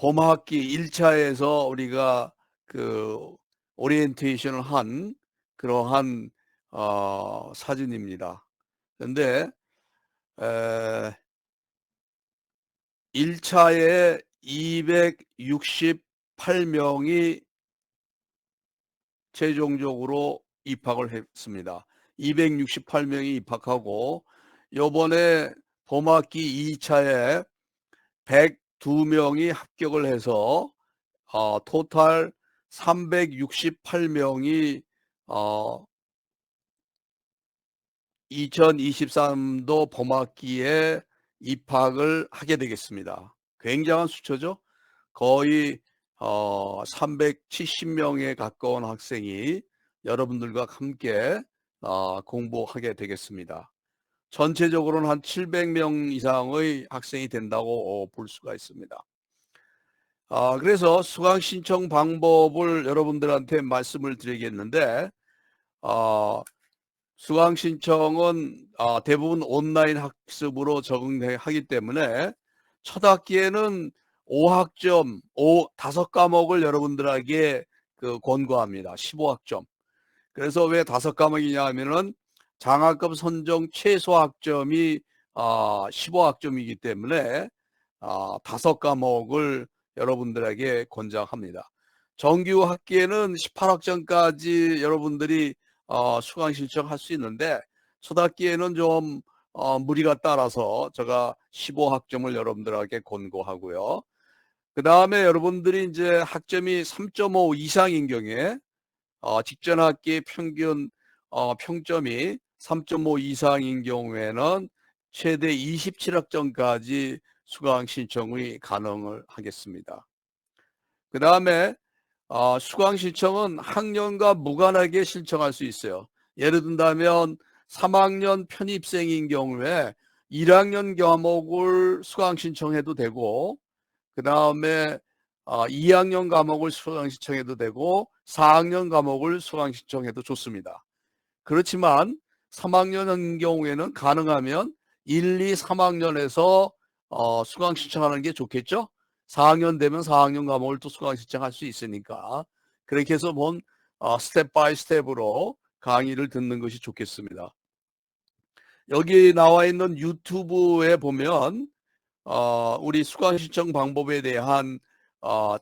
봄학기 1차에서 우리가 그 오리엔테이션을 한 그러한 사진입니다. 그런데 1차에 268명이 최종적으로 입학을 했습니다. 268명이 입학하고 요번에 봄학기 2차에 102명이 합격을 해서 토탈 368명이 2023도 봄학기에 입학을 하게 되겠습니다. 굉장한 수치죠. 거의 370명에 가까운 학생이 여러분들과 함께 공부하게 되겠습니다. 전체적으로는 한 700명 이상의 학생이 된다고 볼 수가 있습니다. 그래서 수강 신청 방법을 여러분들한테 말씀을 드리겠는데 수강 신청은 대부분 온라인 학습으로 적응하기 때문에 첫 학기에는 5학점, 5과목을 여러분들에게 권고합니다. 15학점. 그래서 왜 5과목이냐 하면은 장학금 선정 최소 학점이 15학점이기 때문에 5과목을 여러분들에게 권장합니다. 정규 학기에는 18학점까지 여러분들이 수강 신청할 수 있는데 첫 학기에는 좀 무리가 따라서 제가 15학점을 여러분들에게 권고하고요. 그 다음에 여러분들이 이제 학점이 3.5 이상인 경우에 직전 학기 평균 평점이 3.5 이상인 경우에는 최대 27학점까지 수강 신청이 가능을 하겠습니다. 그 다음에 수강 신청은 학년과 무관하게 신청할 수 있어요. 예를 든다면 3학년 편입생인 경우에 1학년 과목을 수강 신청해도 되고 그 다음에 2학년 과목을 수강 신청해도 되고 4학년 과목을 수강 신청해도 좋습니다. 그렇지만 3학년인 경우에는 가능하면 1, 2, 3학년에서 수강 신청하는 게 좋겠죠. 4학년 되면 4학년 과목을 또 수강 신청할 수 있으니까 그렇게 해서 스텝 바이 스텝으로 강의를 듣는 것이 좋겠습니다. 여기 나와 있는 유튜브에 보면 우리 수강 신청 방법에 대한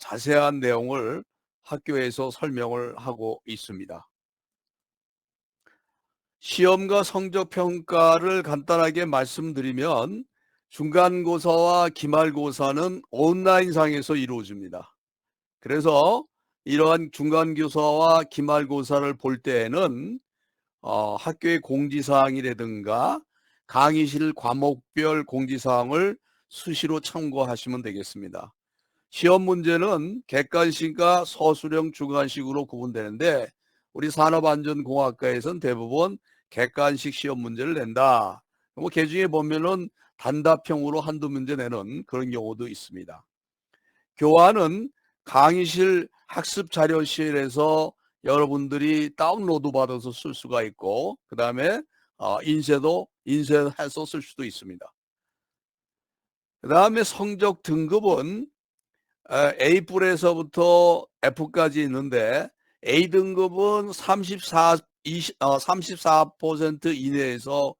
자세한 내용을 학교에서 설명을 하고 있습니다. 시험과 성적평가를 간단하게 말씀드리면 중간고사와 기말고사는 온라인상에서 이루어집니다. 그래서 이러한 중간고사와 기말고사를 볼 때에는 학교의 공지사항이라든가 강의실 과목별 공지사항을 수시로 참고하시면 되겠습니다. 시험 문제는 객관식과 서술형 주관식으로 구분되는데 우리 산업안전공학과에서는 대부분 객관식 시험 문제를 낸다. 그 중에 보면은 단답형으로 한두 문제 내는 그런 경우도 있습니다. 교환은 강의실 학습자료실에서 여러분들이 다운로드 받아서 쓸 수가 있고 그 다음에 인쇄해서 쓸 수도 있습니다. 그 다음에 성적 등급은 A뿔에서부터 F까지 있는데 A등급은 34% 이내에서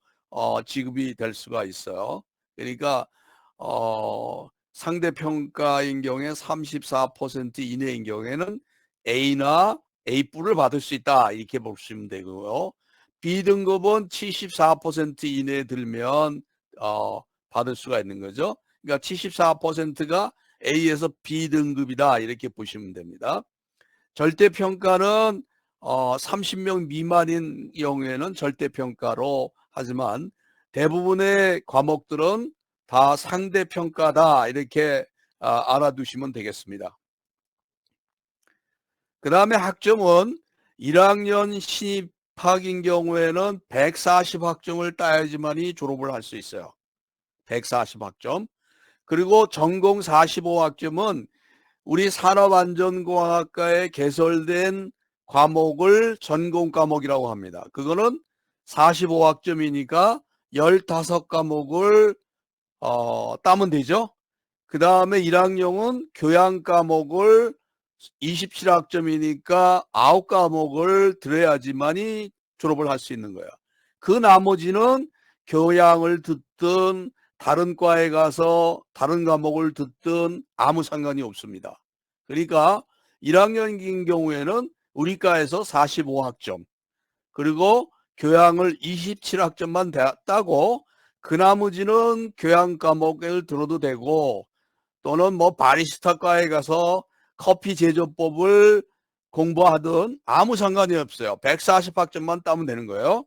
지급이 될 수가 있어요. 그러니까 상대평가인 경우에 34% 이내인 경우에는 A나 A뿔을 받을 수 있다 이렇게 보시면 되고요. B등급은 74% 이내에 들면 받을 수가 있는 거죠. 그러니까 74%가 A에서 B등급이다 이렇게 보시면 됩니다. 절대평가는 30명 미만인 경우에는 절대평가로 하지만 대부분의 과목들은 다 상대평가다 이렇게 알아두시면 되겠습니다. 그 다음에 학점은 1학년 신입학인 경우에는 140학점을 따야지만이 졸업을 할 수 있어요. 140학점. 그리고 전공 45학점은 우리 산업안전공학과에 개설된 과목을 전공 과목이라고 합니다. 그거는 45학점이니까 15과목을 따면 되죠. 그 다음에 1학년은 교양 과목을 27학점이니까 9과목을 들어야지만이 졸업을 할 수 있는 거야. 그 나머지는 교양을 듣든 다른 과에 가서 다른 과목을 듣든 아무 상관이 없습니다. 그러니까 1학년인 경우에는 우리 과에서 45학점, 그리고 교양을 27학점만 따고 그 나머지는 교양 과목을 들어도 되고, 또는 뭐 바리스타과에 가서 커피 제조법을 공부하든 아무 상관이 없어요. 140학점만 따면 되는 거예요.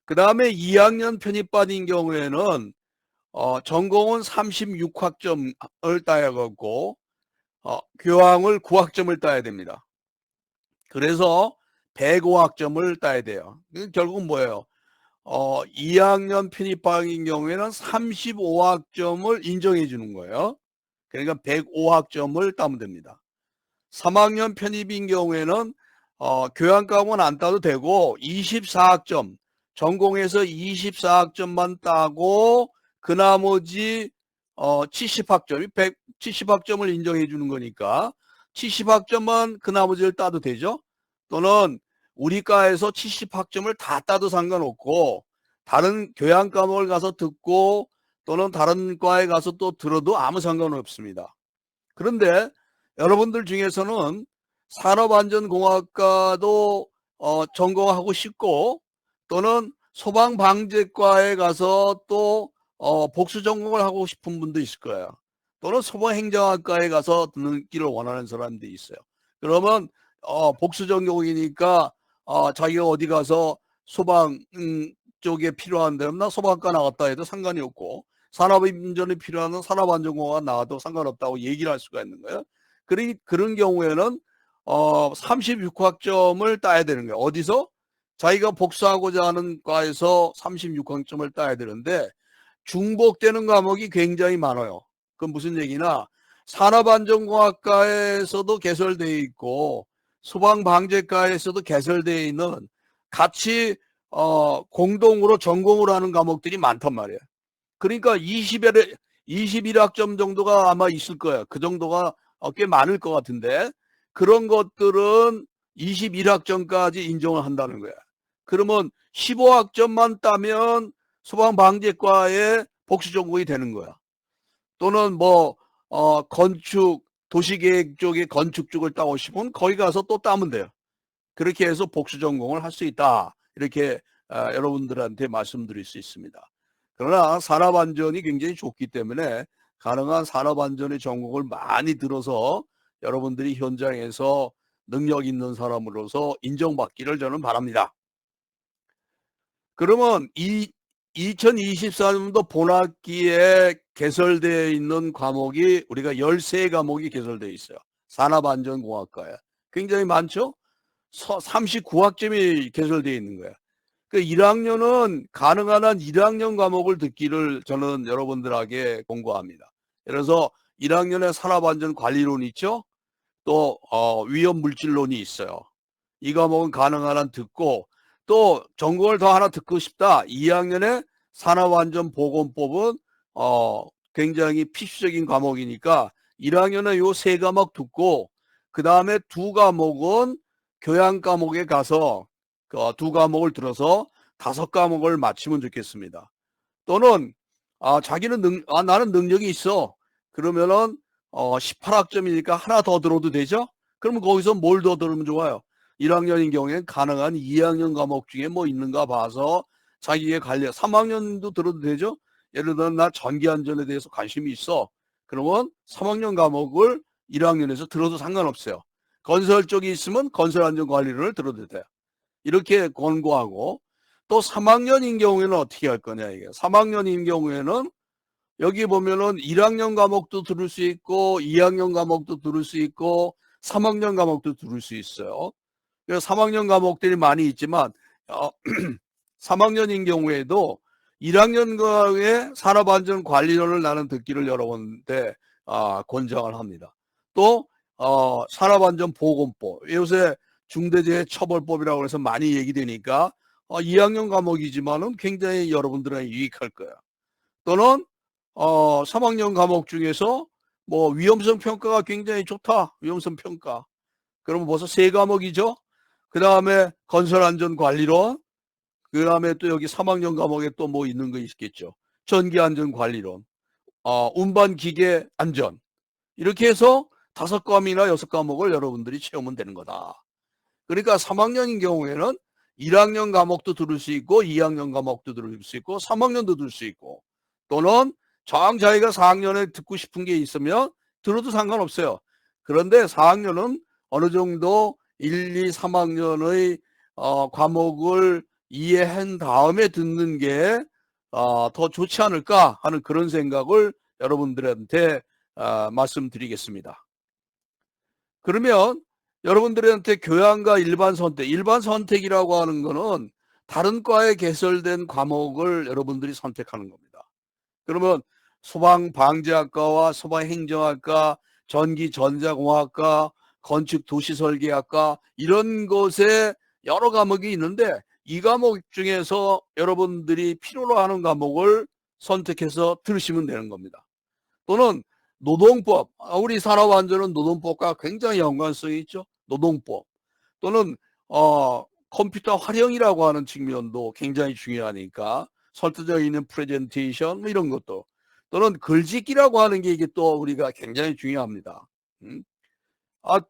그 다음에 2학년 편입반인 경우에는 전공은 36학점을 따야겠고 교양을 9학점을 따야 됩니다. 그래서 105학점을 따야 돼요. 결국은 뭐예요? 2학년 편입반인 경우에는 35학점을 인정해 주는 거예요. 그러니까 105학점을 따면 됩니다. 3학년 편입인 경우에는 교양 과목은 안 따도 되고 24학점, 전공에서 24학점만 따고 그 나머지 70학점이 170학점을 인정해 주는 거니까 70학점만 그 나머지를 따도 되죠. 또는 우리 과에서 70학점을 다 따도 상관없고 다른 교양 과목을 가서 듣고 또는 다른 과에 가서 또 들어도 아무 상관은 없습니다. 그런데 여러분들 중에서는 산업안전공학과도 전공하고 싶고 또는 소방방재과에 가서 또 복수 전공을 하고 싶은 분도 있을 거예요. 또는 소방행정학과에 가서 듣기를 원하는 사람들이 있어요. 그러면 복수 전공이니까 자기가 어디 가서 소방 쪽에 필요한 데면 나 소방과 나갔다 해도 상관이 없고 산업안전이 필요한 산업안전공학과 나와도 상관없다고 얘기를 할 수가 있는 거예요. 그런 경우에는 36학점을 따야 되는 거예요. 어디서? 자기가 복수하고자 하는 과에서 36학점을 따야 되는데 중복되는 과목이 굉장히 많아요. 그건 무슨 얘기나 산업안전공학과에서도 개설되어 있고 소방방재과에서도 개설되어 있는 같이 공동으로 전공으로 하는 과목들이 많단 말이에요. 그러니까 21학점 정도가 아마 있을 거예요. 그 정도가 꽤 많을 것 같은데 그런 것들은 21학점까지 인정을 한다는 거야. 그러면 15학점만 따면 소방방재과에 복수 전공이 되는 거야. 또는 뭐 건축 도시계획 쪽에 건축 쪽을 따고 싶으면 거기 가서 또 따면 돼요. 그렇게 해서 복수 전공을 할 수 있다. 이렇게 여러분들한테 말씀드릴 수 있습니다. 그러나 산업안전이 굉장히 좋기 때문에 가능한 산업안전의 전공을 많이 들어서 여러분들이 현장에서 능력 있는 사람으로서 인정받기를 저는 바랍니다. 그러면 2024년도 본학기에 개설되어 있는 과목이 우리가 13과목이 개설되어 있어요. 산업안전공학과에. 굉장히 많죠? 39학점이 개설되어 있는 거예요. 그 1학년은 가능한 한 1학년 과목을 듣기를 저는 여러분들에게 권고합니다. 그래서 1학년에 산업안전관리론이 있죠. 또 위험물질론이 있어요. 이 과목은 가능한 한 듣고 또 전공을 더 하나 듣고 싶다. 2학년에 산업안전보건법은 굉장히 필수적인 과목이니까 1학년에 요 3과목 듣고 그 다음에 2과목은 교양 과목에 가서 그 2과목을 들어서 5과목을 마치면 좋겠습니다. 또는 자기는 나는 능력이 있어. 그러면은 18학점이니까 하나 더 들어도 되죠? 그러면 거기서 뭘 더 들으면 좋아요? 1학년인 경우에는 가능한 2학년 과목 중에 뭐 있는가 봐서 자기의 관련 3학년도 들어도 되죠? 예를 들어 나 전기안전에 대해서 관심이 있어. 그러면 3학년 과목을 1학년에서 들어도 상관없어요. 건설 쪽이 있으면 건설안전관리론을 들어도 돼요. 이렇게 권고하고 또 3학년인 경우에는 어떻게 할 거냐 이게 3학년인 경우에는 여기 보면은 1학년 과목도 들을 수 있고 2학년 과목도 들을 수 있고 3학년 과목도 들을 수 있어요. 그래서 3학년 과목들이 많이 있지만 3학년인 경우에도 1학년과의 산업안전관리론을 나는 듣기를 여러분한테 권장을 합니다. 또 산업안전보건법 요새 중대재해처벌법이라고 해서 많이 얘기되니까 2학년 과목이지만은 굉장히 여러분들에게 유익할 거야. 또는 3학년 과목 중에서 뭐 위험성 평가가 굉장히 좋다. 위험성 평가. 그러면 벌써 3과목이죠. 그 다음에 건설안전관리론. 그 다음에 또 여기 3학년 과목에 또 뭐 있는 거 있겠죠. 전기안전관리론. 운반기계 안전. 이렇게 해서 5과목이나 6과목을 여러분들이 채우면 되는 거다. 그러니까 3학년인 경우에는 1학년 과목도 들을 수 있고 2학년 과목도 들을 수 있고 3학년도 들을 수 있고, 또는 정 자기가 4학년에 듣고 싶은 게 있으면 들어도 상관없어요. 그런데 4학년은 어느 정도 1, 2, 3학년의 과목을 이해한 다음에 듣는 게 더 좋지 않을까 하는 그런 생각을 여러분들한테 말씀드리겠습니다. 그러면 여러분들한테 교양과 일반 선택이라고 하는 거는 다른 과에 개설된 과목을 여러분들이 선택하는 겁니다. 그러면 소방방재학과와 소방행정학과, 전기전자공학과, 건축도시설계학과, 이런 것에 여러 과목이 있는데 이 과목 중에서 여러분들이 필요로 하는 과목을 선택해서 들으시면 되는 겁니다. 또는 노동법, 우리 산업안전은 노동법과 굉장히 연관성이 있죠. 노동법. 또는 컴퓨터 활용이라고 하는 측면도 굉장히 중요하니까 설득력 있는 프레젠테이션 뭐 이런 것도, 또는 글짓기라고 하는 게 이게 또 우리가 굉장히 중요합니다.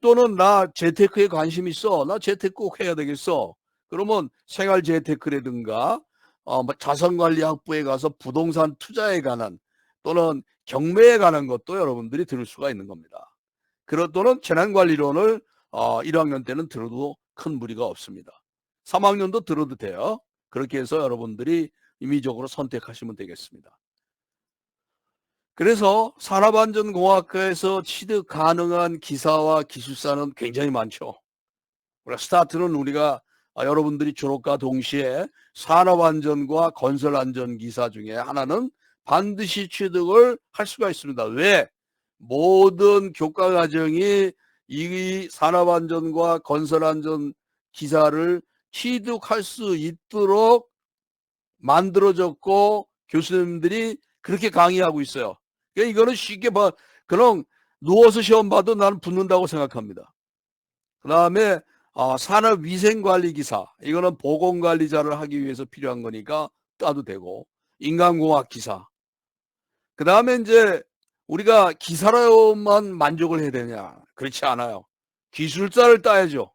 또는 나 재테크에 관심 있어. 나 재테크 꼭 해야 되겠어. 그러면 생활 재테크라든가 자산관리학부에 가서 부동산 투자에 관한, 또는 경매에 관한 것도 여러분들이 들을 수가 있는 겁니다. 또는 재난관리론을 1학년 때는 들어도 큰 무리가 없습니다. 3학년도 들어도 돼요. 그렇게 해서 여러분들이 임의적으로 선택하시면 되겠습니다. 그래서 산업안전공학과에서 취득 가능한 기사와 기술사는 굉장히 많죠. 스타트는 우리가 여러분들이 졸업과 동시에 산업안전과 건설안전기사 중에 하나는 반드시 취득을 할 수가 있습니다. 왜? 모든 교과과정이 이 산업안전과 건설안전기사를 취득할 수 있도록 만들어졌고 교수님들이 그렇게 강의하고 있어요. 그러니까 이거는 쉽게 그냥 누워서 시험 봐도 나는 붙는다고 생각합니다. 그 다음에 산업위생관리기사, 이거는 보건관리자를 하기 위해서 필요한 거니까 따도 되고, 인간공학기사. 그 다음에 이제 우리가 기사로만 만족을 해야 되냐? 그렇지 않아요. 기술사를 따야죠.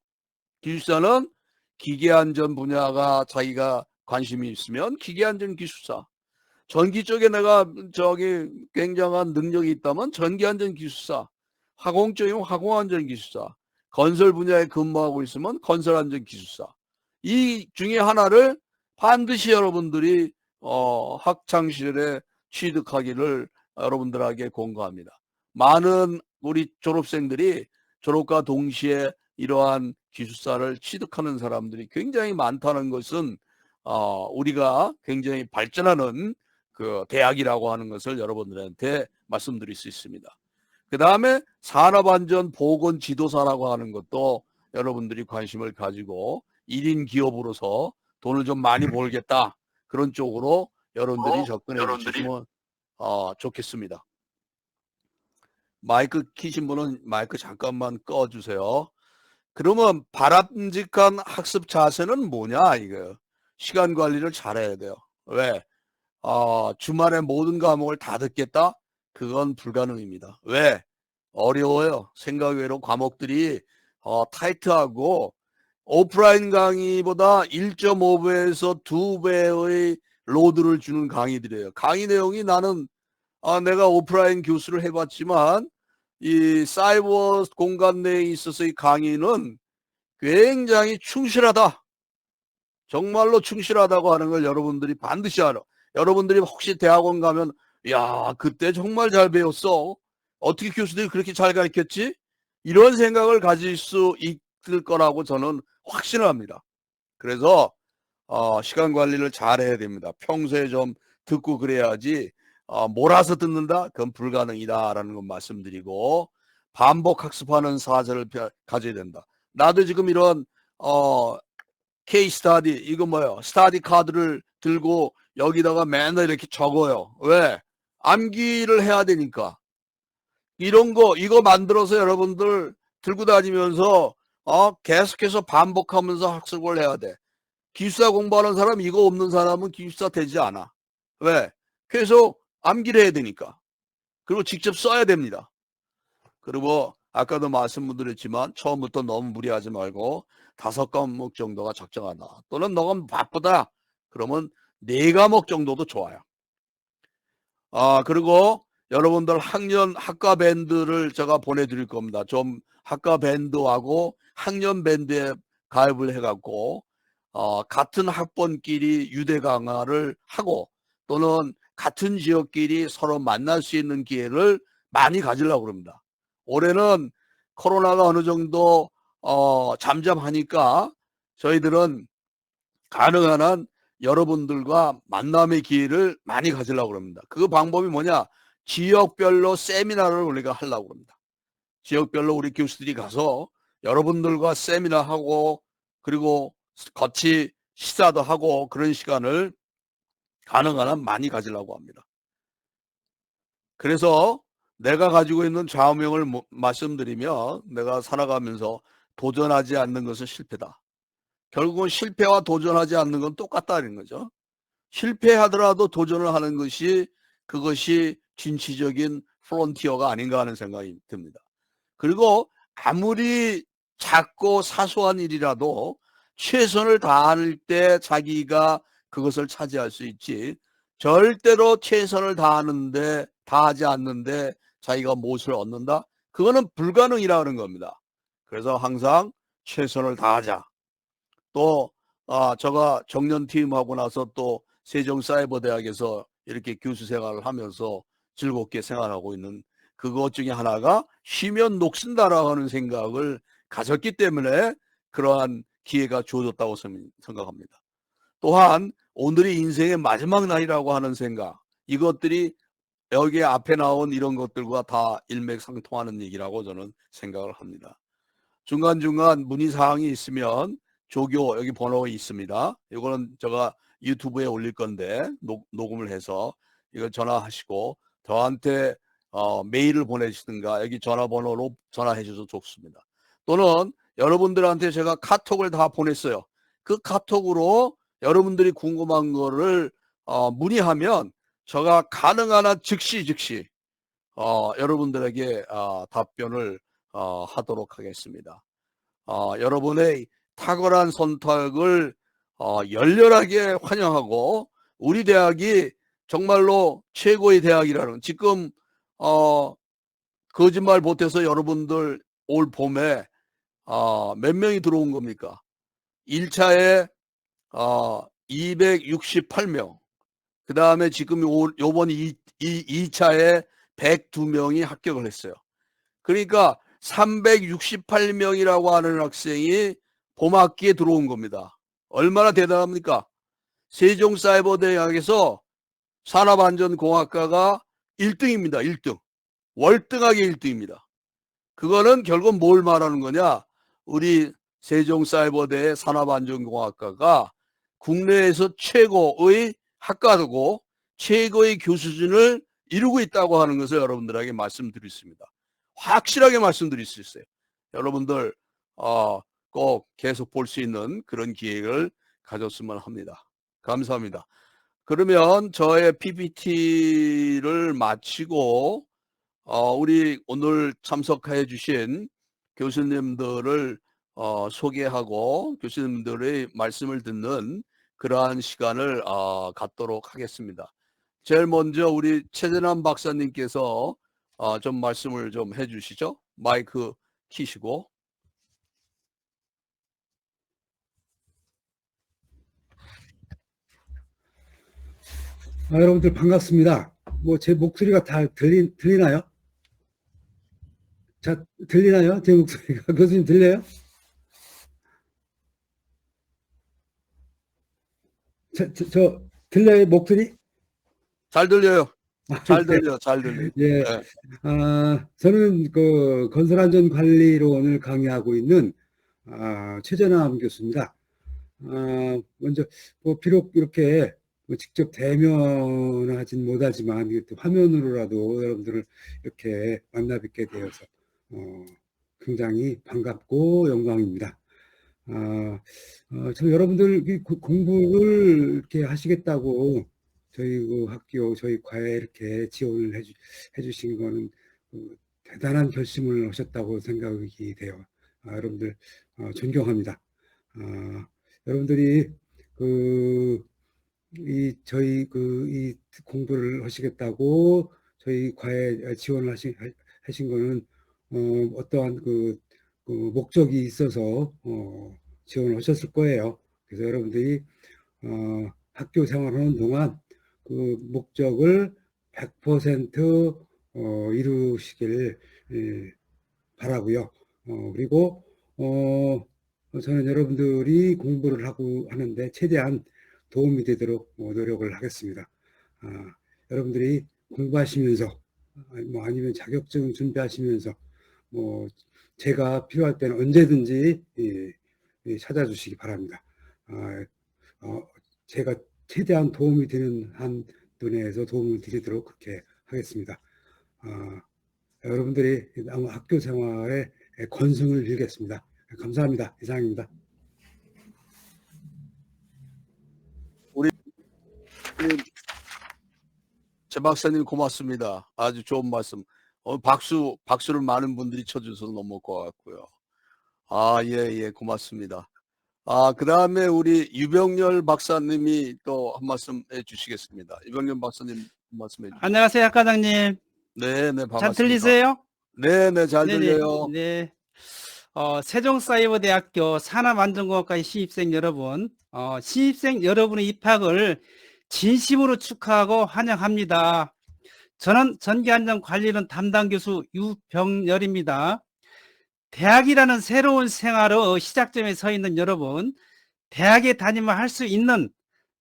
기술사는 기계안전 분야가 자기가 관심이 있으면 기계안전 기술사, 전기 쪽에 내가 굉장한 능력이 있다면 전기안전 기술사, 화공 쪽이면 화공안전 기술사, 건설 분야에 근무하고 있으면 건설안전 기술사. 이 중에 하나를 반드시 여러분들이 학창시절에 취득하기를 여러분들에게 권고합니다. 많은 우리 졸업생들이 졸업과 동시에 이러한 기술사를 취득하는 사람들이 굉장히 많다는 것은 우리가 굉장히 발전하는 그 대학이라고 하는 것을 여러분들한테 말씀드릴 수 있습니다. 그 다음에 산업안전보건지도사라고 하는 것도 여러분들이 관심을 가지고 1인 기업으로서 돈을 좀 많이 벌겠다, 그런 쪽으로 여러분들이 접근해 주시면 좋겠습니다. 마이크 키신 분은 마이크 잠깐만 꺼주세요. 그러면 바람직한 학습 자세는 뭐냐, 이거. 시간 관리를 잘해야 돼요. 왜? 주말에 모든 과목을 다 듣겠다? 그건 불가능입니다. 왜? 어려워요. 생각 외로 과목들이 타이트하고 오프라인 강의보다 1.5배에서 2배의 로드를 주는 강의들이에요. 강의 내용이 나는 내가 오프라인 교수를 해봤지만 이 사이버 공간 내에 있어서의 강의는 굉장히 충실하다. 정말로 충실하다고 하는 걸 여러분들이 반드시 알아. 여러분들이 혹시 대학원 가면 야, 그때 정말 잘 배웠어. 어떻게 교수들이 그렇게 잘 가르쳤지? 이런 생각을 가질 수 있을 거라고 저는 확신을 합니다. 그래서 시간 관리를 잘 해야 됩니다. 평소에 좀 듣고 그래야지 몰아서 듣는다? 그건 불가능이다라는 걸 말씀드리고, 반복 학습하는 사자를 가져야 된다. 나도 지금 이런 케이스 스타디, 이거 뭐예요? 스타디 카드를 들고 여기다가 맨날 이렇게 적어요. 왜? 암기를 해야 되니까. 이런 거 이거 만들어서 여러분들 들고 다니면서 계속해서 반복하면서 학습을 해야 돼. 기숙사 공부하는 사람 이거 없는 사람은 기숙사 되지 않아. 왜? 계속 암기를 해야 되니까. 그리고 직접 써야 됩니다. 그리고 아까도 말씀드렸지만 처음부터 너무 무리하지 말고 5과목 정도가 적정하다. 또는 너가 바쁘다. 그러면 4과목 정도도 좋아요. 그리고 여러분들 학년 학과 밴드를 제가 보내드릴 겁니다. 좀 학과 밴드하고 학년 밴드에 가입을 해갖고 같은 학번끼리 유대 강화를 하고 또는 같은 지역끼리 서로 만날 수 있는 기회를 많이 가지려고 합니다. 올해는 코로나가 어느 정도 잠잠하니까 저희들은 가능한 한 여러분들과 만남의 기회를 많이 가지려고 합니다. 그 방법이 뭐냐? 지역별로 세미나를 우리가 하려고 합니다. 지역별로 우리 교수들이 가서 여러분들과 세미나하고 그리고 같이 식사도 하고 그런 시간을 가능한 한 많이 가지려고 합니다. 그래서 내가 가지고 있는 좌우명을 말씀드리면 내가 살아가면서 도전하지 않는 것은 실패다. 결국은 실패와 도전하지 않는 건 똑같다는 거죠. 실패하더라도 도전을 하는 것이 그것이 진취적인 프론티어가 아닌가 하는 생각이 듭니다. 그리고 아무리 작고 사소한 일이라도 최선을 다할 때 자기가 그것을 차지할 수 있지 절대로 최선을 다하지 않는데 자기가 무엇을 얻는다? 그거는 불가능이라는 겁니다. 그래서 항상 최선을 다하자. 또 제가 정년퇴임하고 나서 또 세종사이버대학에서 이렇게 교수 생활을 하면서 즐겁게 생활하고 있는 그것 중에 하나가 쉬면 녹슨다라고 하는 생각을 가졌기 때문에 그러한 기회가 주어졌다고 생각합니다. 또한 오늘이 인생의 마지막 날이라고 하는 생각, 이것들이 여기 앞에 나온 이런 것들과 다 일맥상통하는 얘기라고 저는 생각을 합니다. 중간중간 문의사항이 있으면 조교 여기 번호가 있습니다. 이거는 제가 유튜브에 올릴 건데 녹음을 해서 이거 전화하시고 저한테 메일을 보내시든가 여기 전화번호로 전화해 주셔도 좋습니다. 또는 여러분들한테 제가 카톡을 다 보냈어요. 그 카톡으로 여러분들이 궁금한 거를 문의하면 제가 가능한 한 즉시 여러분들에게 답변을 하도록 하겠습니다. 여러분의 탁월한 선택을 열렬하게 환영하고 우리 대학이 정말로 최고의 대학이라는 지금 거짓말 못해서 여러분들 올 봄에 몇 명이 들어온 겁니까? 1차에 268명 그 다음에 지금 요번 2차에 102명이 합격을 했어요. 그러니까 368명이라고 하는 학생이 봄학기에 들어온 겁니다. 얼마나 대단합니까? 세종사이버대학에서 산업안전공학과가 1등입니다. 1등. 월등하게 1등입니다. 그거는 결국 뭘 말하는 거냐? 우리 세종사이버대 산업안전공학과가 국내에서 최고의 학과고 최고의 교수진을 이루고 있다고 하는 것을 여러분들에게 말씀드리겠습니다. 확실하게 말씀드릴 수 있어요. 여러분들 꼭 계속 볼 수 있는 그런 기회를 가졌으면 합니다. 감사합니다. 그러면 저의 PPT를 마치고 우리 오늘 참석해 주신 교수님들을 소개하고 교수님들의 말씀을 듣는 그러한 시간을 갖도록 하겠습니다. 제일 먼저 우리 최재남 박사님께서 좀 말씀을 좀 해주시죠. 마이크 키시고. 여러분들 반갑습니다. 뭐 제 목소리가 다 들리나요? 자, 들리나요? 제 목소리가. 교수님 들려요? 저 들려요? 목소리? 잘 들려요. 잘 들려, 잘 들려. 예. 네. 저는 그 건설안전관리론을 강의하고 있는 최전남 교수입니다. 먼저 뭐 비록 이렇게 뭐 직접 대면하진 못하지만 이렇게 화면으로라도 여러분들을 이렇게 만나 뵙게 되어서 굉장히 반갑고 영광입니다. 저 여러분들 공부를 이렇게 하시겠다고 저희 그 학교, 저희 과에 이렇게 지원을 해주신 거는 대단한 결심을 하셨다고 생각이 돼요. 여러분들 존경합니다. 여러분들이 저희 이 공부를 하시겠다고 저희 과에 지원을 하신 거는 어떠한 목적이 있어서 지원을 하셨을 거예요. 그래서 여러분들이 학교 생활하는 동안 그 목적을 100% 이루시길 바라고요. 그리고 저는 여러분들이 공부를 하는데 최대한 도움이 되도록 노력을 하겠습니다. 여러분들이 공부하시면서 아니면 자격증 준비하시면서 제가 필요할 때는 언제든지 찾아주시기 바랍니다. 제가 최대한 도움이 되는 한도 내에서 도움을 드리도록 그렇게 하겠습니다. 여러분들이 학교 생활에 건승을 빌겠습니다. 감사합니다. 이상입니다. 우리 제 박사님 고맙습니다. 아주 좋은 말씀. 박수를 많은 분들이 쳐주셔서 너무 고맙고요. 예, 고맙습니다. 그 다음에 우리 유병열 박사님이 또 한 말씀 해주시겠습니다. 유병열 박사님 한 말씀 해주세요. 안녕하세요, 학과장님. 네, 반갑습니다. 잘 들리세요? 네, 잘 네네, 들려요. 네. 세종사이버대학교 산업안전공학과의 신입생 여러분, 신입생 여러분의 입학을 진심으로 축하하고 환영합니다. 저는 전기안전관리론 담당 교수 유병열입니다. 대학이라는 새로운 생활의 시작점에 서 있는 여러분, 대학에 다니면 할 수 있는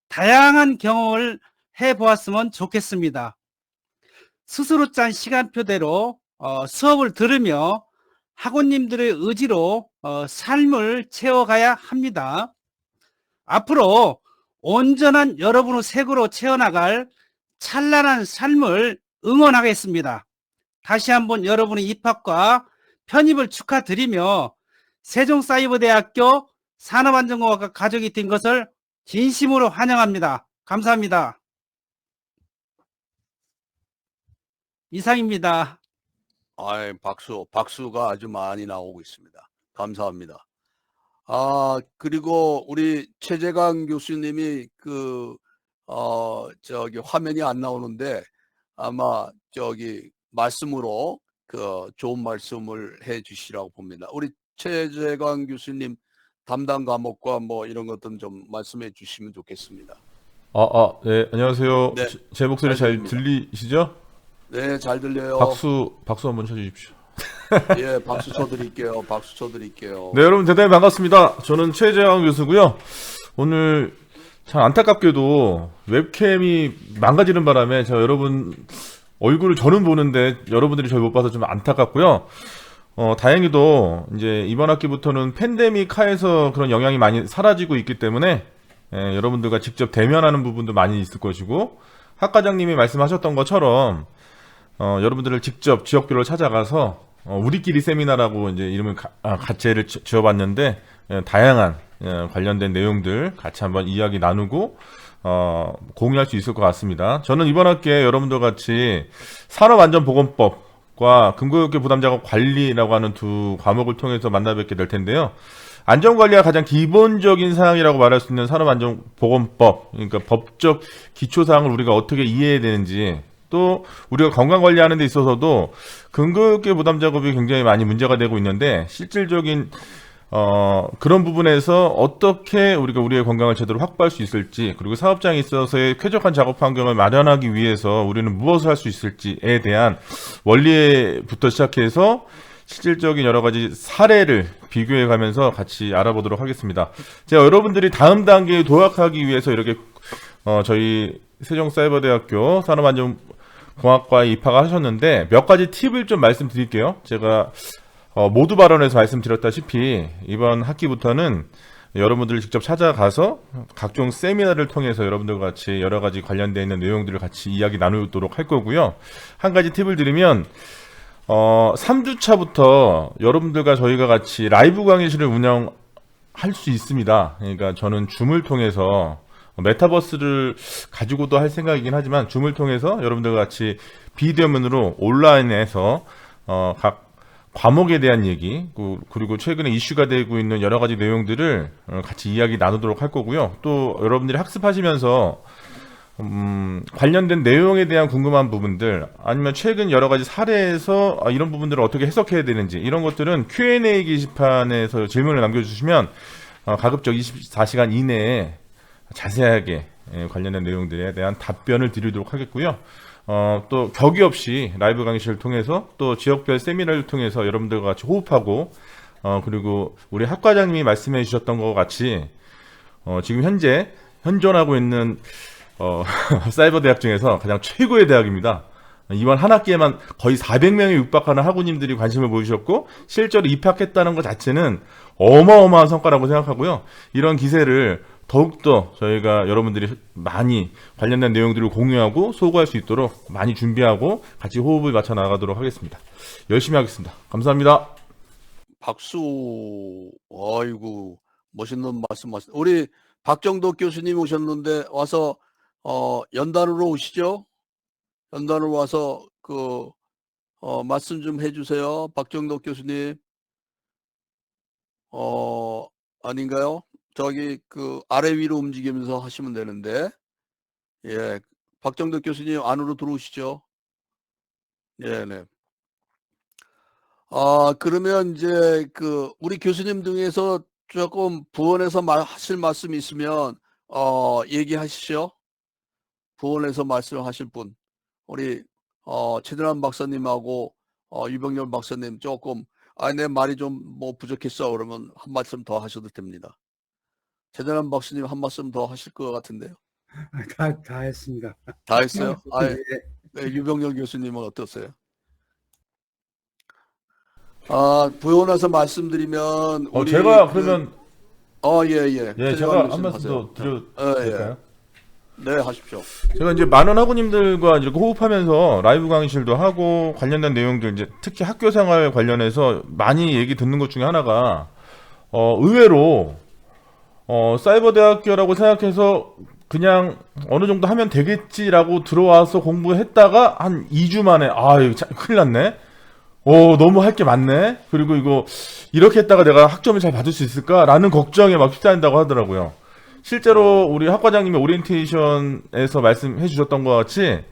다양한 경험을 해보았으면 좋겠습니다. 스스로 짠 시간표대로 수업을 들으며 학원님들의 의지로 삶을 채워가야 합니다. 앞으로 온전한 여러분의 색으로 채워나갈 찬란한 삶을 응원하겠습니다. 다시 한번 여러분의 입학과 편입을 축하드리며 세종사이버대학교 산업안전공학과 가족이 된 것을 진심으로 환영합니다. 감사합니다. 이상입니다. 박수가 아주 많이 나오고 있습니다. 감사합니다. 그리고 우리 최재강 교수님이 화면이 안 나오는데 아마 말씀으로 좋은 말씀을 해 주시라고 봅니다. 우리 최재강 교수님 담당 과목과 이런 것들 좀 말씀해 주시면 좋겠습니다. 네, 안녕하세요. 네, 제 목소리 잘 들립니다. 들리시죠? 네, 잘 들려요. 박수 한번 쳐주십시오. 예, 박수 쳐드릴게요. 네, 여러분 대단히 반갑습니다. 저는 최재왕 교수고요. 오늘 참 안타깝게도 웹캠이 망가지는 바람에 여러분 얼굴을 저는 보는데 여러분들이 저를 못 봐서 좀 안타깝고요. 다행히도 이제 이번 학기부터는 팬데믹 하에서 그런 영향이 많이 사라지고 있기 때문에 여러분들과 직접 대면하는 부분도 많이 있을 것이고, 학과장님이 말씀하셨던 것처럼 여러분들을 직접 지역별로 찾아가서 우리끼리 세미나라고 이제 이름을 가체를 지어봤는데 다양한 관련된 내용들 같이 한번 이야기 나누고 공유할 수 있을 것 같습니다. 저는 이번 학기에 여러분들 같이 산업안전보건법과 근로교육 부담자가 관리라고 하는 두 과목을 통해서 만나 뵙게 될 텐데요. 안전관리가 가장 기본적인 사항이라고 말할 수 있는 산업안전보건법, 그러니까 법적 기초사항을 우리가 어떻게 이해해야 되는지, 또 우리가 건강관리하는 데 있어서도 근로교육 부담작업이 굉장히 많이 문제가 되고 있는데, 실질적인 그런 부분에서 어떻게 우리가 우리의 건강을 제대로 확보할 수 있을지, 그리고 사업장에 있어서의 쾌적한 작업 환경을 마련하기 위해서 우리는 무엇을 할 수 있을지에 대한 원리부터 시작해서 실질적인 여러 가지 사례를 비교해 가면서 같이 알아보도록 하겠습니다. 제가 여러분들이 다음 단계에 도약하기 위해서 이렇게 저희 세종사이버대학교 산업안전공학과에 입학하셨는데 몇 가지 팁을 좀 말씀드릴게요. 제가 모두 발언에서 말씀드렸다시피 이번 학기부터는 여러분들 직접 찾아가서 각종 세미나를 통해서 여러분들과 같이 여러 가지 관련되어 있는 내용들을 같이 이야기 나누도록 할 거고요. 한 가지 팁을 드리면 3주차부터 여러분들과 저희가 같이 라이브 강의실을 운영할 수 있습니다. 그러니까 저는 줌을 통해서 메타버스를 가지고도 할 생각이긴 하지만 줌을 통해서 여러분들과 같이 비대면으로 온라인에서 각 과목에 대한 얘기 그리고 최근에 이슈가 되고 있는 여러 가지 내용들을 같이 이야기 나누도록 할 거고요. 또 여러분들이 학습하시면서 관련된 내용에 대한 궁금한 부분들 아니면 최근 여러 가지 사례에서 이런 부분들을 어떻게 해석해야 되는지 이런 것들은 Q&A 게시판에서 질문을 남겨주시면 가급적 24시간 이내에 자세하게 관련된 내용들에 대한 답변을 드리도록 하겠고요. 또 격의 없이 라이브 강의실을 통해서 또 지역별 세미나를 통해서 여러분들과 같이 호흡하고 그리고 우리 학과장님이 말씀해 주셨던 것 같이 지금 현재 현존하고 있는 사이버 대학 중에서 가장 최고의 대학입니다. 이번 한 학기에만 거의 400명에 육박하는 학우님들이 관심을 보이셨고 실제로 입학했다는 것 자체는 어마어마한 성과라고 생각하고요. 이런 기세를 더욱더 저희가 여러분들이 많이 관련된 내용들을 공유하고 소구할 수 있도록 많이 준비하고 같이 호흡을 맞춰 나가도록 하겠습니다. 열심히 하겠습니다. 감사합니다. 박수. 아이고, 멋있는 말씀하셨. 우리 박정덕 교수님 오셨는데 와서 연단으로 오시죠. 연단으로 와서 말씀 좀 해주세요. 박정덕 교수님. 아닌가요? 저기 아래 위로 움직이면서 하시면 되는데. 예, 박정덕 교수님 안으로 들어오시죠. 예, 네. 그러면 이제 우리 교수님 중에서 조금 부원해서 하실 말씀 있으면 얘기하시죠. 부원해서 말씀하실 분. 우리 최전환 박사님하고 유병렬 박사님 조금 내 말이 좀 뭐 부족했어 그러면 한 말씀 더 하셔도 됩니다. 최전환 박사님 한 말씀 더 하실 것 같은데요. 다 했습니다. 다 했어요? 네. 유병렬 교수님은 어떠세요? 부원해서 말씀드리면 우리 제가 그러면 예. 예, 제가 한 말씀 더 드려도 될까요? 네, 하십시오. 제가 이제 많은 학우님들과 이렇게 호흡하면서 라이브 강의실도 하고 관련된 내용들 이제 특히 학교 생활 관련해서 많이 얘기 듣는 것 중에 하나가 의외로 사이버 대학교라고 생각해서 그냥 어느 정도 하면 되겠지라고 들어와서 공부했다가 한 2주 만에 이거 참 큰일 났네. 너무 할 게 많네. 그리고 이거 이렇게 했다가 내가 학점을 잘 받을 수 있을까라는 걱정에 막 휩싸인다고 하더라고요. 실제로 우리 학과장님이 오리엔테이션에서 말씀해 주셨던 것 같이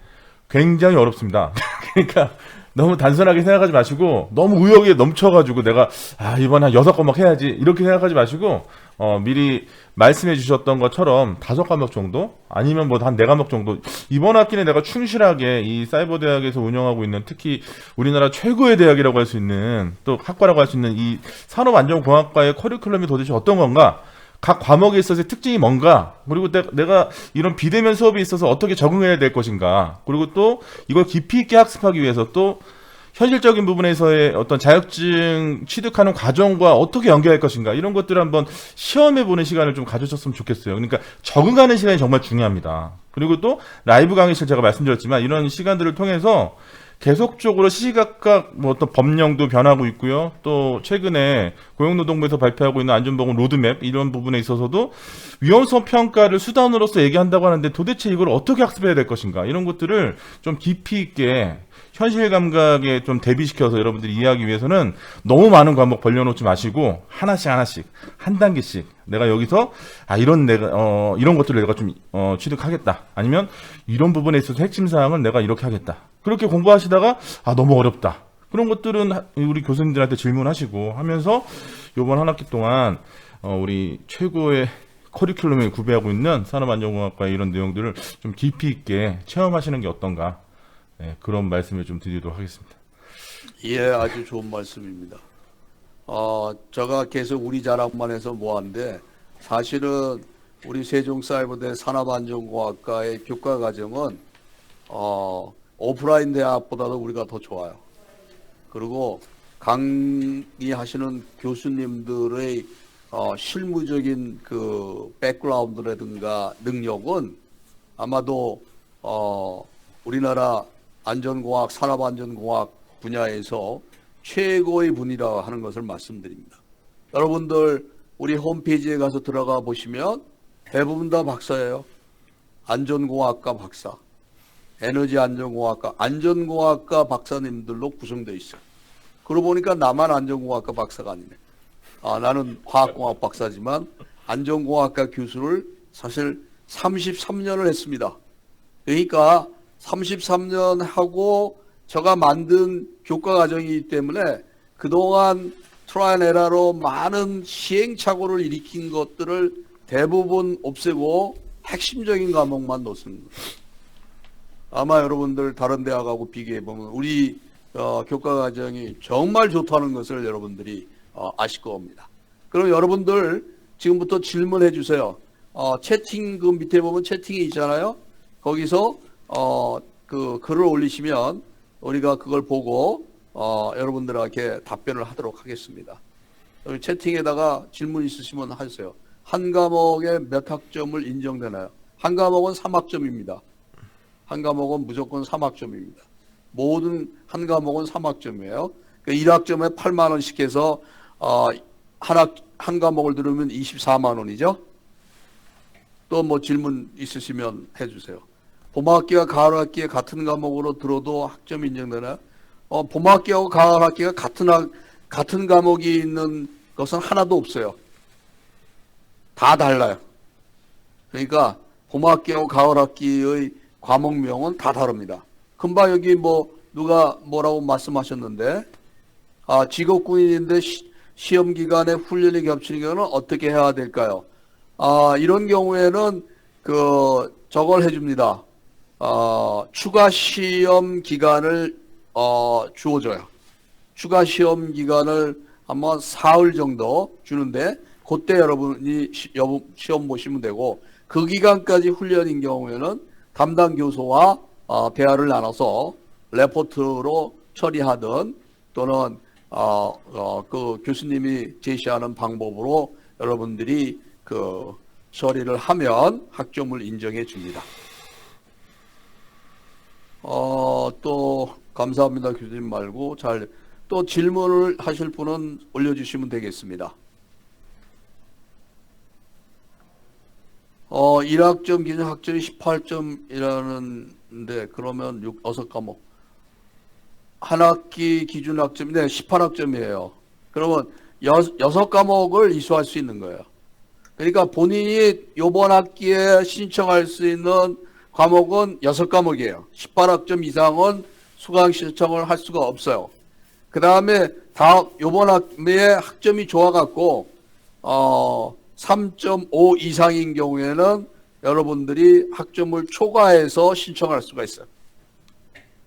굉장히 어렵습니다. 그러니까 너무 단순하게 생각하지 마시고 너무 의욕에 넘쳐가지고 내가 이번에 한 6과목 해야지 이렇게 생각하지 마시고 미리 말씀해 주셨던 것처럼 5과목 정도 아니면 뭐 한 4과목 정도 이번 학기는 내가 충실하게 이 사이버 대학에서 운영하고 있는 특히 우리나라 최고의 대학이라고 할 수 있는 또 학과라고 할 수 있는 이 산업안전공학과의 커리큘럼이 도대체 어떤 건가 각 과목에 있어서의 특징이 뭔가 그리고 내가 이런 비대면 수업에 있어서 어떻게 적응해야 될 것인가 그리고 또 이걸 깊이 있게 학습하기 위해서 또 현실적인 부분에서의 어떤 자격증 취득하는 과정과 어떻게 연계할 것인가 이런 것들을 한번 시험해보는 시간을 좀 가져줬으면 좋겠어요. 그러니까 적응하는 시간이 정말 중요합니다. 그리고 또 라이브 강의실 제가 말씀드렸지만 이런 시간들을 통해서 계속적으로 시시각각 뭐 어떤 법령도 변하고 있고요. 또 최근에 고용노동부에서 발표하고 있는 안전보건 로드맵 이런 부분에 있어서도 위험성 평가를 수단으로서 얘기한다고 하는데 도대체 이걸 어떻게 학습해야 될 것인가 이런 것들을 좀 깊이 있게 현실 감각에 좀 대비시켜서 여러분들이 이해하기 위해서는 너무 많은 과목 벌려놓지 마시고 하나씩 한 단계씩 내가 여기서 이런 것들을 내가 좀 취득하겠다 아니면 이런 부분에 있어서 핵심 사항은 내가 이렇게 하겠다 그렇게 공부하시다가 너무 어렵다 그런 것들은 우리 교수님들한테 질문하시고 하면서 이번 한 학기 동안 우리 최고의 커리큘럼에 구비하고 있는 산업안전공학과의 이런 내용들을 좀 깊이 있게 체험하시는 게 어떤가 그런 말씀을 좀 드리도록 하겠습니다. 예, 아주 좋은 말씀입니다. 제가 계속 우리 자랑만 해서 뭐한데 사실은 우리 세종사이버대 산업안전공학과의 교과 과정은 오프라인 대학보다도 우리가 더 좋아요. 그리고 강의하시는 교수님들의 실무적인 그 백그라운드라든가 능력은 아마도 우리나라 안전공학, 산업안전공학 분야에서 최고의 분이라 하는 것을 말씀드립니다. 여러분들 우리 홈페이지에 가서 들어가 보시면 대부분 다 박사예요. 안전공학과 박사, 에너지안전공학과, 안전공학과 박사님들로 구성되어 있어요. 그러고 보니까 나만 안전공학과 박사가 아니네. 나는 화학공학 박사지만 안전공학과 교수를 사실 33년을 했습니다. 그러니까 33년 하고 제가 만든 교과과정이기 때문에 그동안 트라이앤 에러로 많은 시행착오를 일으킨 것들을 대부분 없애고 핵심적인 과목만 놓습니다. 아마 여러분들 다른 대학하고 비교해보면 우리 교과과정이 정말 좋다는 것을 여러분들이 아실 겁니다. 그럼 여러분들 지금부터 질문해 주세요. 채팅 그 밑에 보면 채팅이 있잖아요. 거기서 그 글을 올리시면 우리가 그걸 보고 여러분들에게 답변을 하도록 하겠습니다. 여기 채팅에다가 질문 있으시면 하세요. 한 과목에 몇 학점을 인정되나요? 한 과목은 3학점입니다. 한 과목은 무조건 3학점입니다. 모든 한 과목은 3학점이에요. 그 1학점에 8만 원씩 해서 한 과목을 들으면 24만 원이죠. 또 뭐 질문 있으시면 해주세요. 봄학기와 가을학기에 같은 과목으로 들어도 학점이 인정되나요? 봄학기하고 가을학기가 같은 과목이 있는 것은 하나도 없어요. 다 달라요. 그러니까 봄학기하고 가을학기의 과목명은 다 다릅니다. 금방 여기 뭐 누가 뭐라고 말씀하셨는데 직업군인인데 시험 기간에 훈련이 겹치는 경우는 어떻게 해야 될까요? 이런 경우에는 저걸 해줍니다. 추가 시험 기간을 주어줘요. 추가 시험 기간을 아마 사흘 정도 주는데 그때 여러분이 시험 보시면 되고 그 기간까지 훈련인 경우에는 담당 교수와 대화를 나눠서 레포트로 처리하든 또는 그 교수님이 제시하는 방법으로 여러분들이 그 처리를 하면 학점을 인정해 줍니다. 또 감사합니다 교수님 말고 또 질문을 하실 분은 올려주시면 되겠습니다. 1학점 기준 학점이 18점이라는데 그러면 6과목 한 학기 기준 학점이 18학점이에요. 그러면 6과목을 이수할 수 있는 거예요. 그러니까 본인이 이번 학기에 신청할 수 있는 과목은 6과목이에요. 18학점 이상은 수강 신청을 할 수가 없어요. 그 다음에 이번 학기에 학점이 좋아갖고 3.5 이상인 경우에는 여러분들이 학점을 초과해서 신청할 수가 있어요.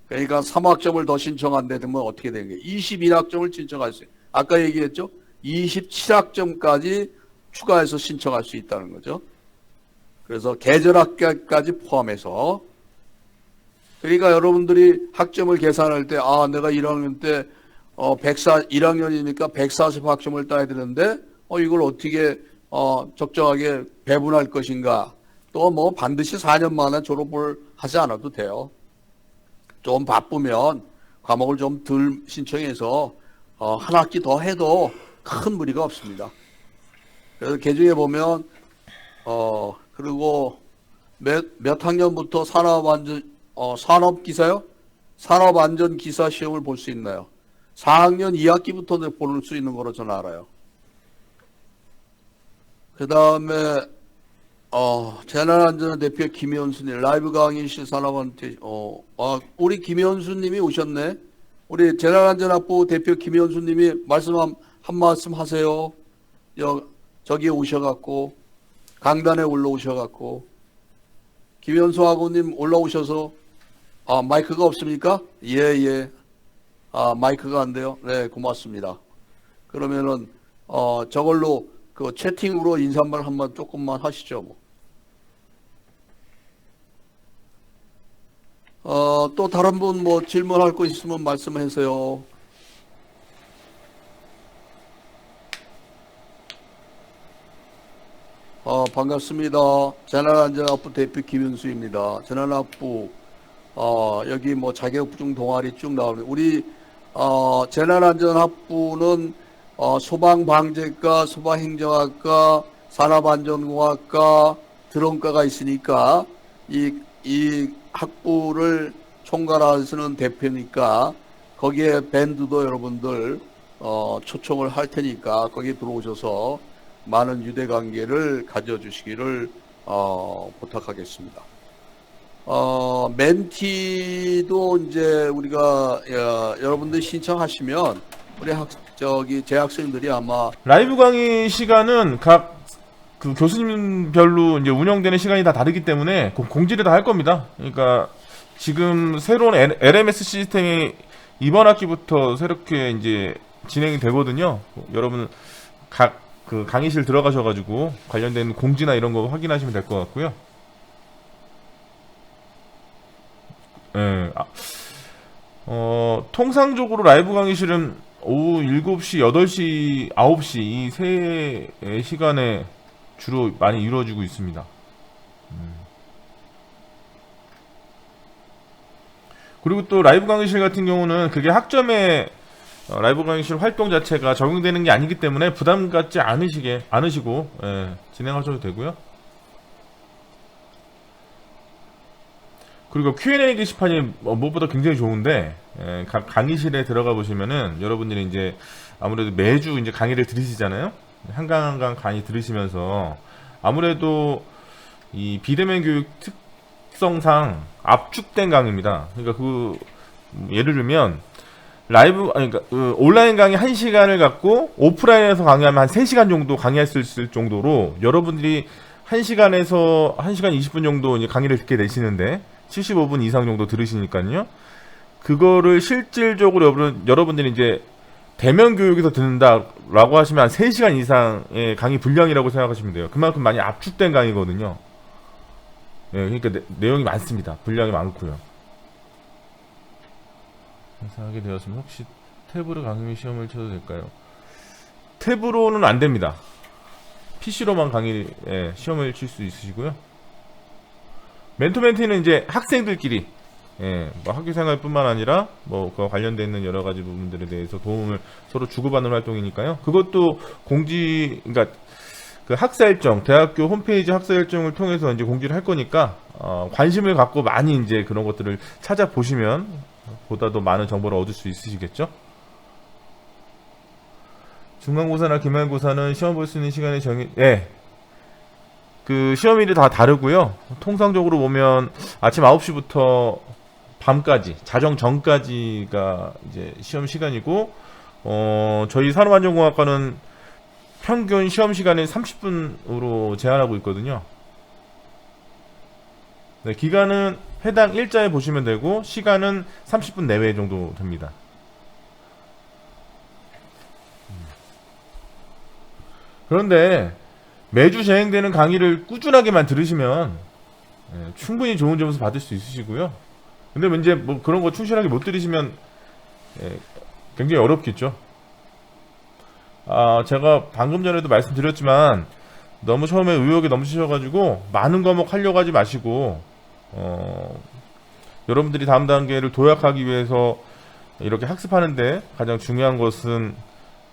그러니까 3학점을 더 신청한다 되면 어떻게 되는 거예요? 21학점을 신청할 수 있어요. 아까 얘기했죠? 27학점까지 추가해서 신청할 수 있다는 거죠. 그래서 계절학기까지 포함해서 그러니까 여러분들이 학점을 계산할 때 내가 1학년 때 1학년이니까 140학점을 따야 되는데 이걸 어떻게 적정하게 배분할 것인가. 또 뭐 반드시 4년 만에 졸업을 하지 않아도 돼요. 좀 바쁘면 과목을 좀 덜 신청해서 한 학기 더 해도 큰 무리가 없습니다. 그래서 개중에 보면 그리고 몇 학년부터 산업기사요? 산업안전기사 시험을 볼 수 있나요? 4학년 2학기부터 볼 수 있는 거로 저는 알아요. 그 다음에 재난안전 대표 김현수님 라이브 강의실 산업한테 우리 김현수님이 오셨네. 우리 재난안전학부 대표 김현수님이 한 말씀 하세요. 저기 오셔갖고 강단에 올라오셔갖고 김현수 학우님 올라오셔서 마이크가 없습니까? 예. 마이크가 안 돼요? 네, 고맙습니다. 그러면은 저걸로 그 채팅으로 인사말 한번 조금만 하시죠. 뭐. 또 다른 분 뭐 질문할 거 있으면 말씀하세요. 반갑습니다. 재난안전학부 대표 김윤수입니다. 재난학부 여기 뭐 자격증 동아리 쭉 나오는 우리 재난안전학부는 소방방재과, 소방행정학과, 산업안전공학과, 드론과가 있으니까 이 학부를 총괄하시는 대표니까 거기에 밴드도 여러분들 초청을 할 테니까 거기에 들어오셔서 많은 유대관계를 가져주시기를 부탁하겠습니다. 멘티도 이제 우리가 여러분들 신청하시면 우리 재학생들이 아마 라이브 강의 시간은 각 그 교수님별로 이제 운영되는 시간이 다 다르기 때문에 공지를 다 할 겁니다. 그러니까 지금 새로운 LMS 시스템이 이번 학기부터 새롭게 이제 진행이 되거든요. 여러분 각 그 강의실 들어가셔가지고 관련된 공지나 이런 거 확인하시면 될 것 같고요. 예. 통상적으로 라이브 강의실은 오후 7시, 8시, 9시 이 세 시간에 주로 많이 이루어지고 있습니다. 그리고 또 라이브 강의실 같은 경우는 그게 학점에 라이브 강의실 활동 자체가 적용되는 게 아니기 때문에 부담 갖지 않으시고 진행하셔도 되고요. 그리고 Q&A 게시판이 무엇보다 굉장히 좋은데 각 강의실에 들어가 보시면은 여러분들이 이제 아무래도 매주 이제 강의를 들으시잖아요. 한강 강의 들으시면서 아무래도 이 비대면 교육 특성상 압축된 강의입니다. 그러니까 예를 들면 그러니까 온라인 강의 1시간을 갖고 오프라인에서 강의하면 한 3시간 정도 강의할 수 있을 정도로 여러분들이 1시간에서 1시간 20분 정도 이제 강의를 듣게 되시는데 75분 이상 정도 들으시니까요. 그거를 실질적으로 여러분들이 이제 대면 교육에서 듣는다라고 하시면 한 3시간 이상의 강의 분량이라고 생각하시면 돼요. 그만큼 많이 압축된 강의거든요. 그러니까 내용이 많습니다. 분량이 많고요. 하게 되었으면 혹시 탭으로 강의 시험을 쳐도 될까요? 탭으로는 안 됩니다. PC로만 시험을 칠 수 있으시고요. 멘토멘티는 이제 학생들끼리 뭐 학교생활뿐만 아니라 뭐 그와 관련되어 있는 여러 가지 부분들에 대해서 도움을 서로 주고받는 활동이니까요. 그것도 그러니까 그 학사 일정, 대학교 홈페이지 학사 일정을 통해서 이제 공지를 할 거니까 관심을 갖고 많이 이제 그런 것들을 찾아보시면 보다 더 많은 정보를 얻을 수 있으시겠죠? 중간고사나 기말고사는 시험 볼 수 있는 시간이 그 시험일이 다 다르고요. 통상적으로 보면 아침 9시부터 밤까지, 자정 전까지가 이제 시험 시간이고, 저희 산업안전공학과는 평균 시험 시간을 30분으로 제한하고 있거든요. 네, 기간은 해당 일자에 보시면 되고, 시간은 30분 내외 정도 됩니다. 그런데 매주 진행되는 강의를 꾸준하게만 들으시면 충분히 좋은 점수 받을 수 있으시고요. 근데 이제 뭐 그런 거 충실하게 못 들으시면 굉장히 어렵겠죠. 제가 방금 전에도 말씀드렸지만 너무 처음에 의욕이 넘치셔가지고 많은 과목 하려고 하지 마시고 여러분들이 다음 단계를 도약하기 위해서 이렇게 학습하는데 가장 중요한 것은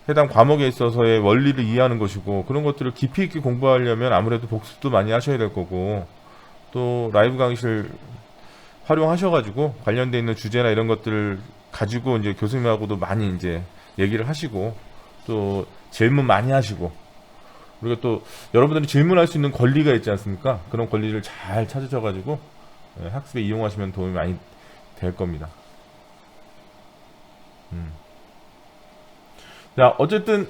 해당 과목에 있어서의 원리를 이해하는 것이고, 그런 것들을 깊이 있게 공부하려면 아무래도 복습도 많이 하셔야 될 거고, 또 라이브 강의실 활용하셔가지고 관련돼 있는 주제나 이런 것들을 가지고 이제 교수님하고도 많이 이제 얘기를 하시고, 또 질문 많이 하시고, 그리고 또 여러분들이 질문할 수 있는 권리가 있지 않습니까? 그런 권리를 잘 찾으셔가지고 학습에 이용하시면 도움이 많이 될 겁니다. 자, 어쨌든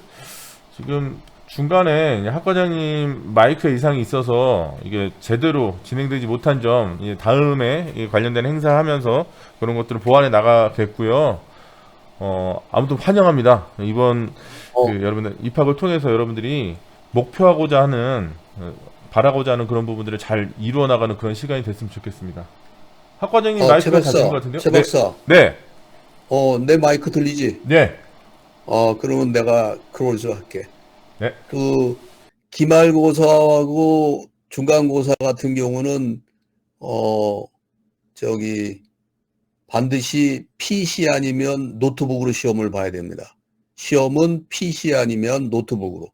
지금 중간에 학과장님 마이크 이상이 있어서 이게 제대로 진행되지 못한 점, 다음에 관련된 행사하면서 그런 것들을 보완해 나가겠고요. 아무튼 환영합니다. 이번 여러분들 입학을 통해서 여러분들이 목표하고자 하는, 바라고자 하는 그런 부분들을 잘 이루어 나가는 그런 시간이 됐으면 좋겠습니다. 학과장님 마이크가 잘 들린 것 같은데요? 최 박사. 네. 내 마이크 들리지? 네. 그러면 내가 크로즈 할게. 네. 기말고사하고 중간고사 같은 경우는 반드시 PC 아니면 노트북으로 시험을 봐야 됩니다. 시험은 PC 아니면 노트북으로.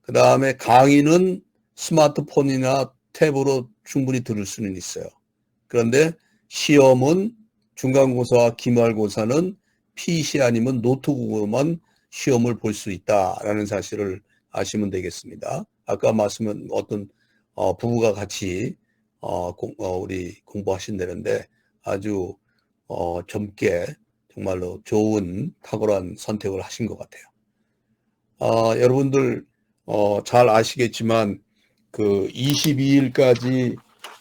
그 다음에 강의는 스마트폰이나 탭으로 충분히 들을 수는 있어요. 그런데 시험은 중간고사와 기말고사는 PC 아니면 노트북으로만 시험을 볼 수 있다라는 사실을 아시면 되겠습니다. 아까 말씀은 어떤 부부가 같이 우리 공부하신다는데 아주 젊게 정말로 좋은 탁월한 선택을 하신 것 같아요. 여러분들 잘 아시겠지만 그 22일까지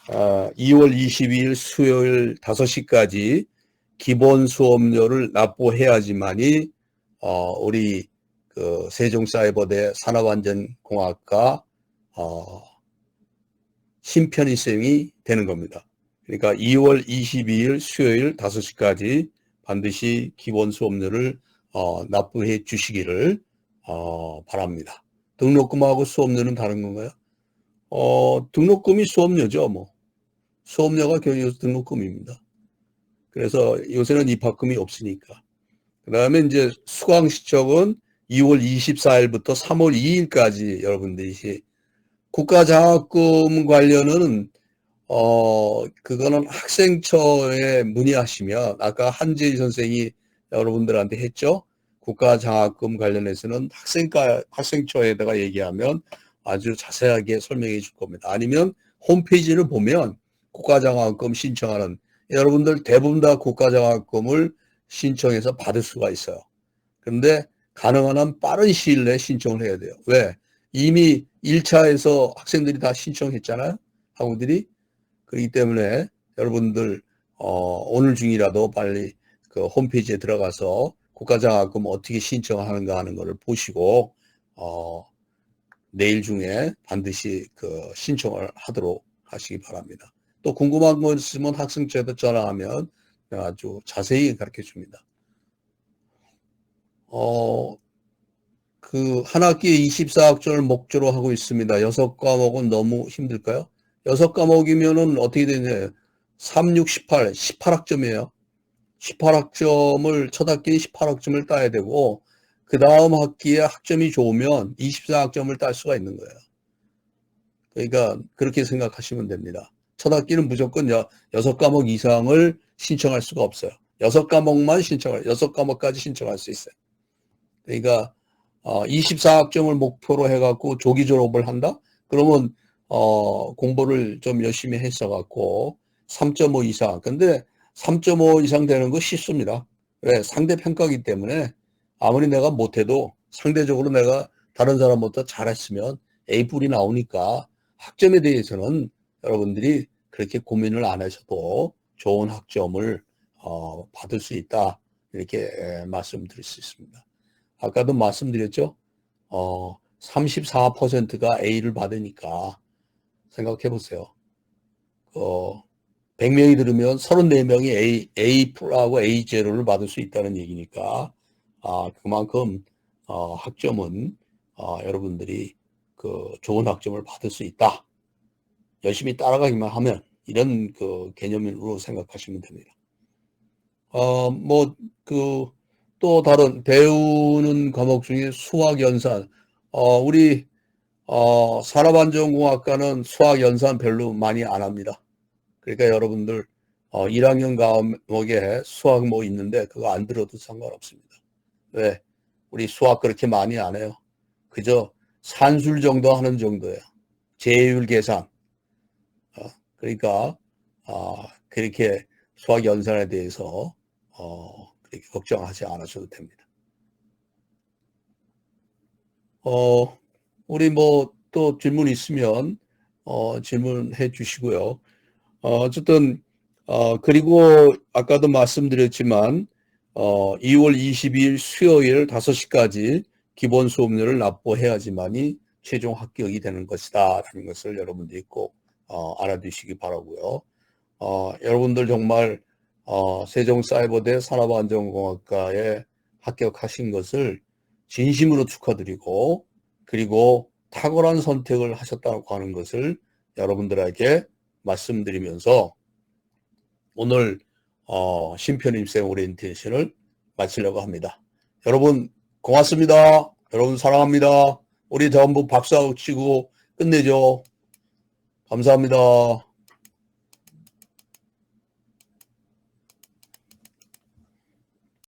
2월 22일 수요일 5시까지 기본 수업료를 납부해야지만이 우리 그 세종사이버대 산업안전공학과 심편의생이 되는 겁니다. 그러니까 2월 22일 수요일 5시까지 반드시 기본 수업료를 납부해 주시기를 바랍니다. 등록금하고 수업료는 다른 건가요? 등록금이 수업료죠. 뭐 수업료가 결국 등록금입니다. 그래서 요새는 입학금이 없으니까. 그 다음에 이제 수강시청은 2월 24일부터 3월 2일까지 여러분들이 국가장학금 관련은 그거는 학생처에 문의하시면 아까 한재희 선생이 여러분들한테 했죠. 국가장학금 관련해서는 학생처에다가 얘기하면 아주 자세하게 설명해 줄 겁니다. 아니면 홈페이지를 보면 국가장학금 신청하는 여러분들 대부분 다 국가장학금을 신청해서 받을 수가 있어요. 그런데 가능한 한 빠른 시일 내에 신청을 해야 돼요. 왜? 이미 1차에서 학생들이 다 신청했잖아요. 학우들이. 그렇기 때문에 여러분들 오늘 중이라도 빨리 그 홈페이지에 들어가서 국가장학금 어떻게 신청하는가 하는 것을 보시고 내일 중에 반드시 그 신청을 하도록 하시기 바랍니다. 또 궁금한 거 있으면 학생처에도 전화하면 아주 자세히 가르쳐 줍니다. 그 한 학기에 24학점을 목표로 하고 있습니다. 6과목은 너무 힘들까요? 6과목이면은 어떻게 되냐? 3, 6, 18, 18학점이에요. 18학점을 첫 학기에 18학점을 따야 되고 그 다음 학기에 학점이 좋으면 24학점을 딸 수가 있는 거예요. 그러니까 그렇게 생각하시면 됩니다. 첫 학기는 무조건 6과목 이상을 신청할 수가 없어요. 6과목만 6과목까지 신청할 수 있어요. 그러니까 24학점을 목표로 해갖고 조기 졸업을 한다? 그러면 공부를 좀 열심히 했어갖고 3.5 이상. 근데 3.5 이상 되는 거 쉽습니다. 왜? 상대평가이기 때문에 아무리 내가 못해도 상대적으로 내가 다른 사람보다 잘했으면 A뿔이 나오니까 학점에 대해서는 여러분들이 그렇게 고민을 안 하셔도 좋은 학점을 받을 수 있다. 이렇게 말씀드릴 수 있습니다. 아까도 말씀드렸죠. 34%가 A를 받으니까 생각해 보세요. 100명이 들으면 34명이 A+하고 A0를 받을 수 있다는 얘기니까 그만큼 학점은 여러분들이 그 좋은 학점을 받을 수 있다. 열심히 따라가기만 하면 이런 그 개념으로 생각하시면 됩니다. 또 다른 배우는 과목 중에 수학 연산. 우리 산업안전공학과는 수학 연산 별로 많이 안 합니다. 그러니까 여러분들 1학년 과목에 수학 뭐 있는데 그거 안 들어도 상관없습니다. 왜? 우리 수학 그렇게 많이 안 해요. 그저 산술 정도 하는 정도예요. 제율 계산. 그러니까 그렇게 수학 연산에 대해서 그렇게 걱정하지 않으셔도 됩니다. 우리 뭐 또 질문 있으면 질문해 주시고요. 어쨌든 그리고 아까도 말씀드렸지만 2월 22일 수요일 5시까지 기본 수업료를 납부해야지만이 최종 합격이 되는 것이다 라는 것을 여러분들이 꼭 알아두시기 바라고요. 여러분들 정말 세종사이버대 산업안전공학과에 합격하신 것을 진심으로 축하드리고 그리고 탁월한 선택을 하셨다고 하는 것을 여러분들에게 말씀드리면서 오늘 심편입생 오리엔테이션을 마치려고 합니다. 여러분 고맙습니다. 여러분 사랑합니다. 우리 전부 박수 치고 끝내죠. 감사합니다.